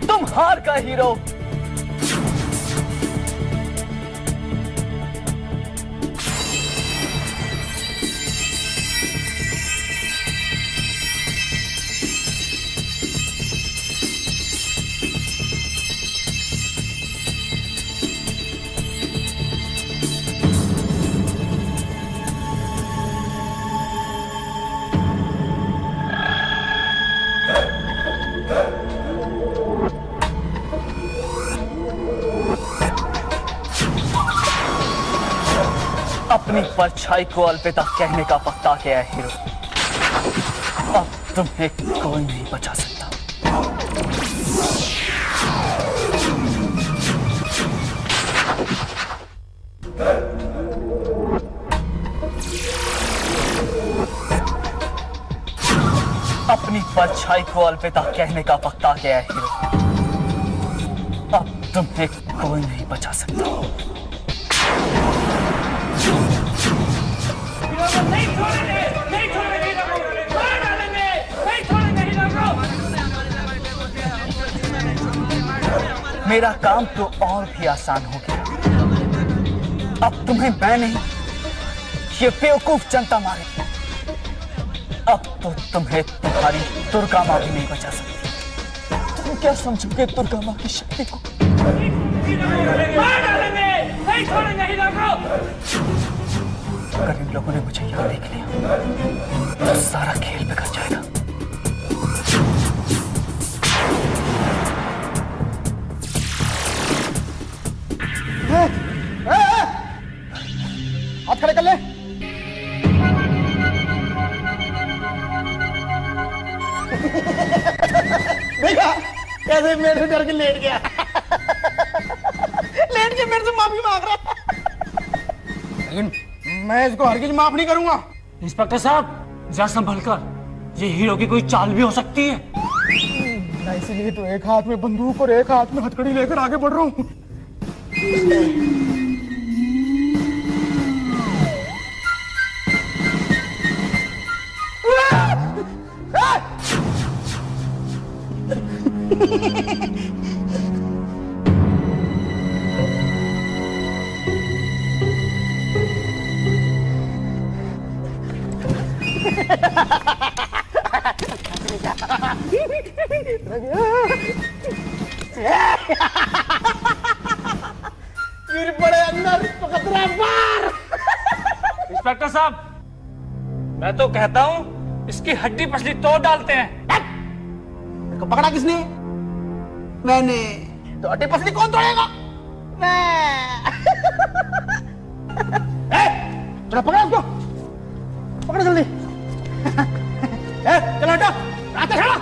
तुम हार का हीरो। अपनी परछाई को अलविदा कहने का वक्त आ गया है हीरो। अब तुम्हें कोई नहीं बचा सकता। अपनी परछाई को अलविदा कहने का वक्त आ गया है हीरो। अब तुम्हें कोई नहीं बचा सकता। नहीं छोड़ेंगे, नहीं छोड़ेंगे, मार डालेंगे, नहीं छोड़ेंगे हीरो को। मेरा काम तो और भी आसान हो गया। अब तुम्हें मैं नहीं, ये बेवकूफ जनता मारे। अब तो तुम्हें तुम्हारी दुर्गा माँ भी नहीं बचा सकती। तुम क्या समझोगे दुर्गा माँ की शक्ति को? मार डालेंगे, नहीं छोड़ेंगे हीरो को। अगर इन लोगों ने मुझे यहाँ देख लिया तो सारा खेल बिगड़ जाएगा। हाथ खड़े कर ले। देखा कैसे मेरे से डर के लेट गया। लेट के मेरे से माफी मांग रहा है। लेकिन मैं इसको हरगिज माफ नहीं करूंगा। इंस्पेक्टर साहब जरा संभल कर, ये हीरो की कोई चाल भी हो सकती है। मैं इसीलिए तो एक हाथ में बंदूक और एक हाथ में हथकड़ी लेकर आगे बढ़ रहा हूँ। फिर बड़े अंदर खतरा बाहर। इंस्पेक्टर साहब मैं तो कहता हूँ इसकी हड्डी पसली तोड़ डालते हैं। मेरे को पकड़ा किसने? मैंने। तो हड्डी पसली कौन तोड़ेगा? मैं। थोड़ा पकड़ा उसको, पकड़ो जल्दी। चलो हटो, आते खड़ा।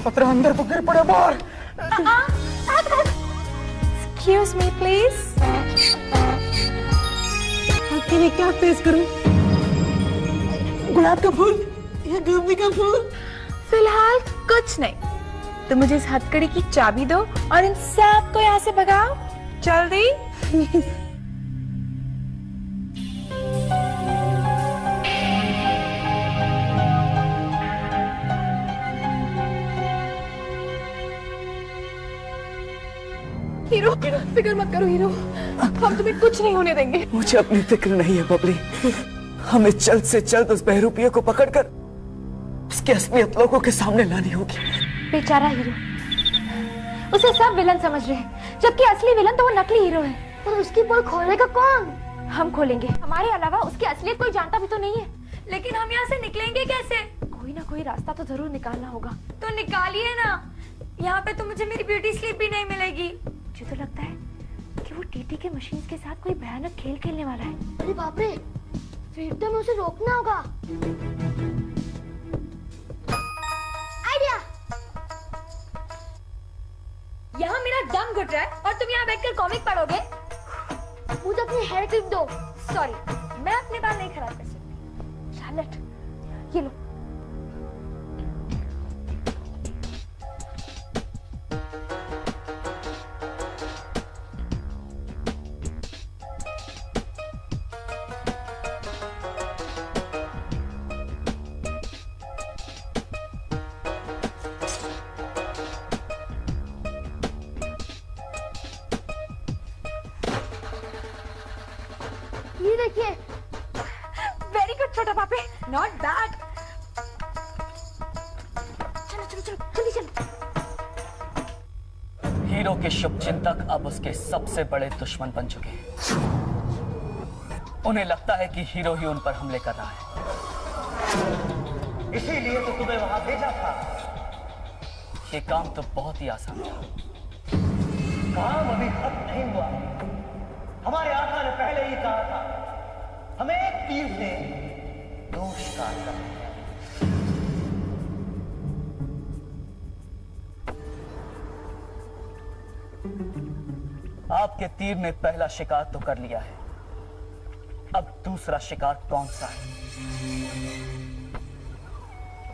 पत्रा अंदर तो गिर पड़े बाहर। Excuse me, please. आपके लिए क्या पेश करूं? गुलाब का फूल या गोभी का फूल? फिलहाल कुछ नहीं। तुम मुझे इस हथकड़ी की चाबी दो और इन सबको यहाँ से भगाओ जल्दी। हीरो, फिक्र मत करो हीरो, हम तुम्हें कुछ नहीं होने देंगे। मुझे अपनी फिक्र नहीं है बबली। हमें जल्द से जल्द उस बहरूपिया को पकड़कर उसकी असलियत लोगों के सामने लानी होगी। बेचारा हीरो, उसे सब विलन समझ रहे हैं, जबकि असली विलन तो वो नकली हीरो है। और उसकी पोल खोलेगा कौन? हम खोलेंगे। हमारे अलावा उसकी असलियत कोई जानता भी तो नहीं है। लेकिन हम यहाँ से निकलेंगे कैसे? कोई ना कोई रास्ता तो जरूर निकालना होगा। तो निकालिए ना। यहाँ पे तो मुझे मेरी ब्यूटी स्लीप भी नहीं मिलेगी। मुझे तो लगता है कि वो टीटी के मशीन के साथ कोई भयानक खेल खेलने वाला है। अरे बाप रे, फिर तो हमें उसे रोकना होगा। आइडिया। यहाँ मेरा दम घुट रहा है और तुम यहाँ बैठकर कॉमिक पढ़ोगे? मुझे अपनी हेयर क्लिप दो। सॉरी, मैं अपने बाल नहीं खराब कर सकती। शार्लेट, ये लो। ये देखिए। वेरी गुड छोटा पापी, नॉट बैड। चलो चलो चलो जल्दी चलो। हीरो के शुभचिंतक अब उसके सबसे बड़े दुश्मन बन चुके हैं। उन्हें लगता है कि हीरो ही उन पर हमले कर रहा है। इसीलिए तो तुम्हें वहां भेजा था। ये काम तो बहुत ही आसान था। काम अभी खत्म नहीं हुआ। हमारे आका ने पहले ही कहा था, हमें एक तीर से 2 शिकार करने हैं। आपके तीर ने पहला शिकार तो कर लिया है, अब दूसरा शिकार कौन सा है?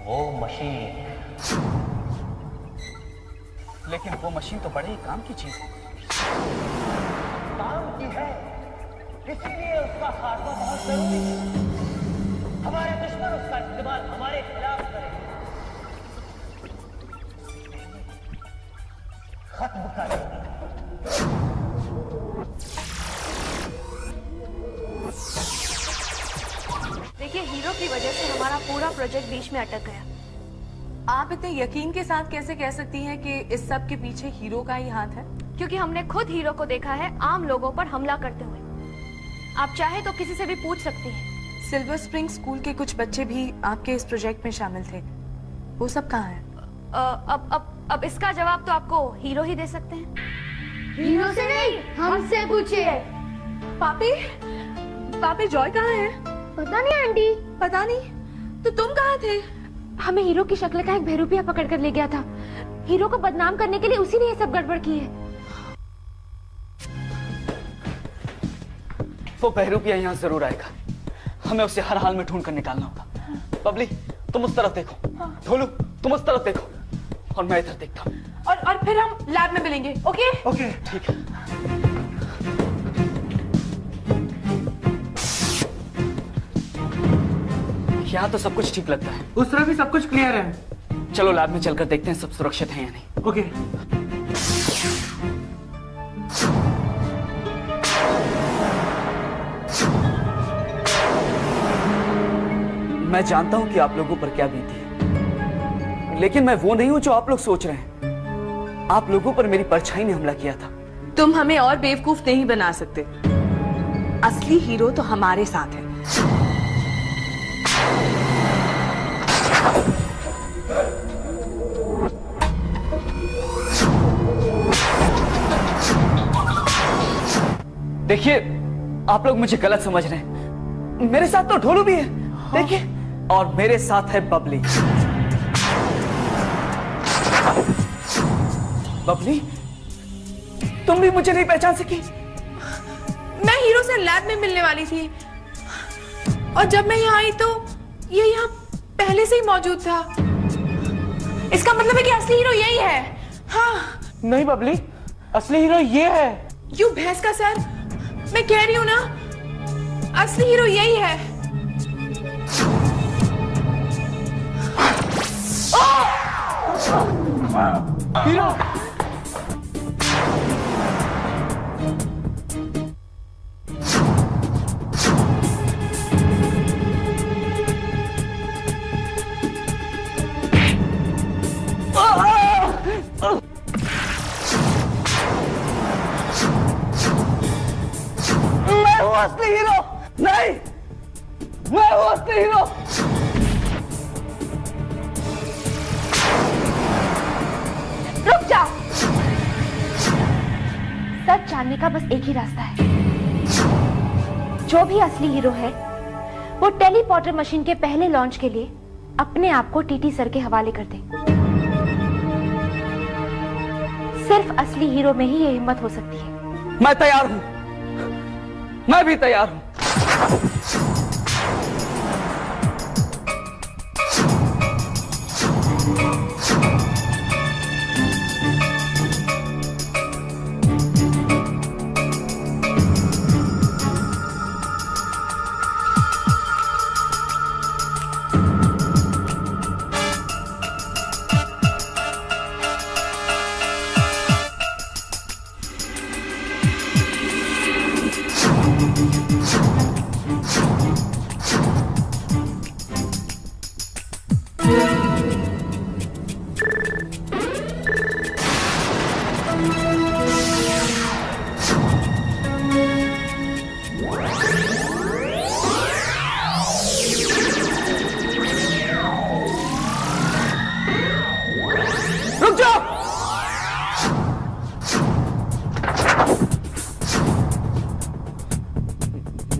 वो मशीन। लेकिन वो मशीन तो बड़े ही काम की चीज है। काम की है, इसीलिए उसका खात्मा बहुत जरूरी है। हमारे दुश्मन उसका इस्तेमाल हमारे खिलाफ करें। खत्म करें। देखिए, हीरो की वजह से हमारा पूरा प्रोजेक्ट बीच में अटक गया। आप इतने यकीन के साथ कैसे कह सकती हैं कि इस सब के पीछे हीरो का ही हाथ है? क्योंकि हमने खुद हीरो को देखा है आम लोगों पर हमला करते हुए। आप चाहे तो किसी से भी पूछ सकती हैं। सिल्वर स्प्रिंग स्कूल के कुछ बच्चे भी आपके इस प्रोजेक्ट में शामिल थे, वो सब कहाँ हैं? अब इसका जवाब तो आपको हीरो ही दे सकते हैं। हीरो से नहीं, हमसे पूछिए। पापी जॉय कहाँ है? पता नहीं आंटी। पता नहीं, तो तुम कहाँ थे? हमें हीरो की शक्ल का एक बहरूपिया पकड़ कर ले गया था। हीरो को बदनाम करने के लिए उसी ने ये सब गड़बड़ की है। वो बहरूपिया यहाँ जरूर आएगा। हमें उसे हर हाल में ढूंढ कर निकालना होगा। बबली, तुम उस तरफ देखो। ढोलू, तुम उस तरफ देखो और मैं इधर देखता हूँ। और फिर हम लैब में मिलेंगे। ओके ओके, ठीक है। यहाँ तो सब कुछ ठीक लगता है। उस तरफ भी सब कुछ क्लियर है। चलो लैब में चलकर देखते हैं सब सुरक्षित है या नहीं। ओके। मैं जानता हूं कि आप लोगों पर क्या बीती है, लेकिन मैं वो नहीं हूं जो आप लोग सोच रहे हैं। आप लोगों पर मेरी परछाई ने हमला किया था। तुम हमें और बेवकूफ नहीं बना सकते। असली हीरो तो हमारे साथ है। देखिए, आप लोग मुझे गलत समझ रहे हैं। मेरे साथ तो ढोलू भी है, देखिए, और मेरे साथ है बबली। बबली, तुम भी मुझे नहीं पहचान सकी? मैं हीरो से लैब में मिलने वाली थी और जब मैं यहाँ आई तो ये यहाँ पहले से ही मौजूद था। इसका मतलब है कि असली हीरो यही है। हाँ। नहीं बबली, असली हीरो ये है। क्यों भैंस का सर, मैं कह रही हूँ ना, असली हीरो यही है। हीरो। मैं हूँ असली हीरो। नहीं, मैं हूँ असली हीरो। रुक जाओ। सच जानने का बस एक ही रास्ता है। जो भी असली हीरो है वो टेलीपोर्टर मशीन के पहले लॉन्च के लिए अपने आप को टीटी सर के हवाले कर दे। सिर्फ असली हीरो में ही ये हिम्मत हो सकती है। मैं तैयार हूं, मैं भी तैयार हूं।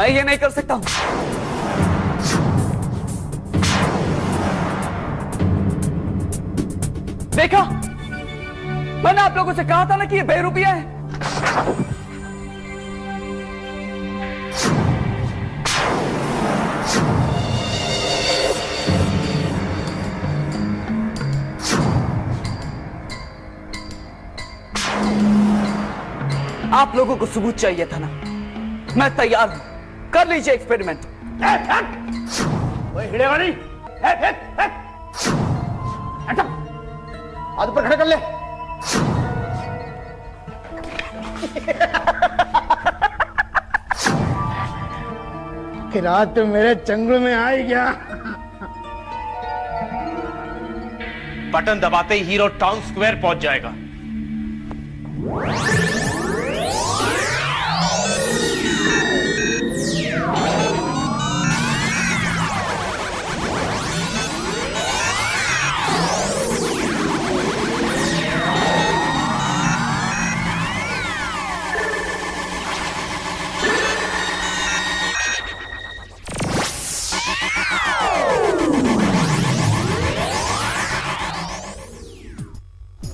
मैं ये नहीं कर सकता हूं। देखा, मैंने आप लोगों से कहा था ना कि ये बेरुपया है। आप लोगों को सबूत चाहिए था ना, मैं तैयार हूं, कर लीजिए एक्सपेरिमेंट। हिड़े वाली हाथ ऊपर खड़े कर ले। कि रात तो मेरे चंगुल में आ ही गया। बटन दबाते ही हीरो टाउन स्क्वायर पहुंच जाएगा।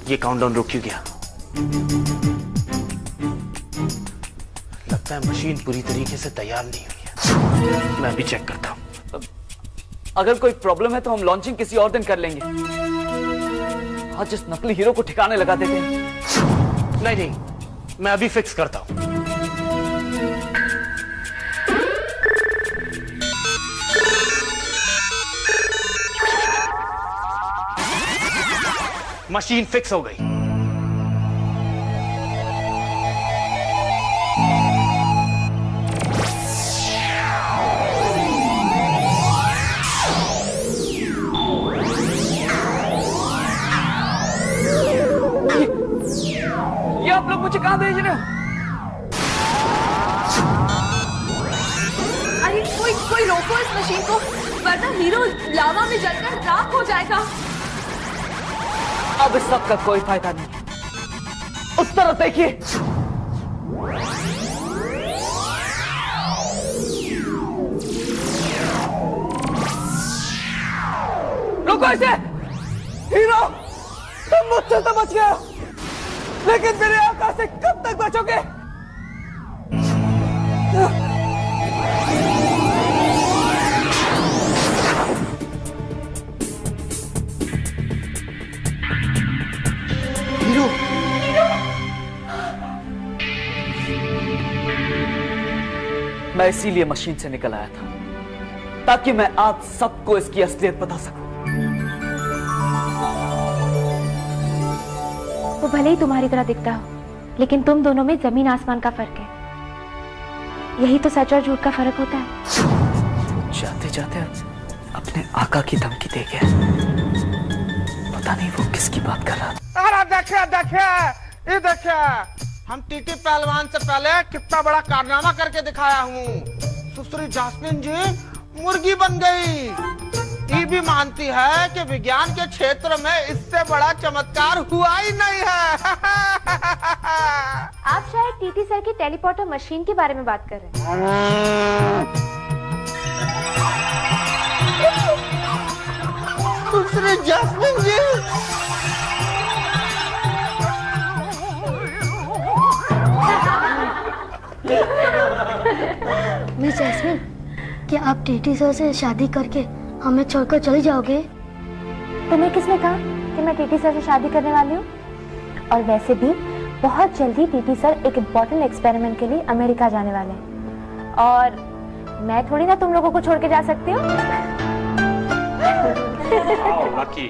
ये काउंटडाउन रुक क्यों गया? लगता है मशीन पूरी तरीके से तैयार नहीं हुई है। मैं भी चेक करता हूं। अगर कोई प्रॉब्लम है तो हम लॉन्चिंग किसी और दिन कर लेंगे। आज इस नकली हीरो को ठिकाने लगा देते हैं। नहीं, मैं अभी फिक्स करता हूं। मशीन फिक्स हो गई। ये आप लोग मुझे कहां भेज रहे हो? अरे कोई रोको इस मशीन को, वरना हीरो लावा में जलकर राख हो जाएगा। अब इस सब का कोई फायदा नहीं। उस तरफ देखिए। रुको इसे। हीरो, तुम मुझसे तो बच गए हो, लेकिन मेरे आका से कब तक बचोगे? मैं इसीलिए मशीन से निकल आया था, ताकि मैं आज सबको इसकी असलियत बता सकूं। वो भले ही तुम्हारी तरह दिखता हो, लेकिन तुम दोनों में जमीन आसमान का फर्क है। यही तो सच और झूठ का फर्क होता है। जाते जाते अपने आका की धमकी दे गया। पता नहीं वो किसकी बात कर रहा था। अरे देखिए, ये देखिए, हम टीटी पहलवान से पहले कितना बड़ा कारनामा करके दिखाया हूँ। सुश्री जास्मिन जी मुर्गी बन गई। ये भी मानती है कि विज्ञान के क्षेत्र में इससे बड़ा चमत्कार हुआ ही नहीं है। आप शायद टीटी सर की टेलीपोर्टर मशीन के बारे में बात कर रहे हैं। सुश्री जास्मिन जी, मिस जैस्मिन, क्या आप टीटी सर से शादी करके हमें छोड़कर चले जाओगे? तुम्हें किसने कहा कि मैं टीटी सर से शादी करने वाली हूँ? और वैसे भी बहुत जल्दी टीटी सर एक इम्पोर्टेंट एक्सपेरिमेंट के लिए अमेरिका जाने वाले हैं, और मैं थोड़ी ना तुम लोगों को छोड़ के जा सकती हूँ। लकी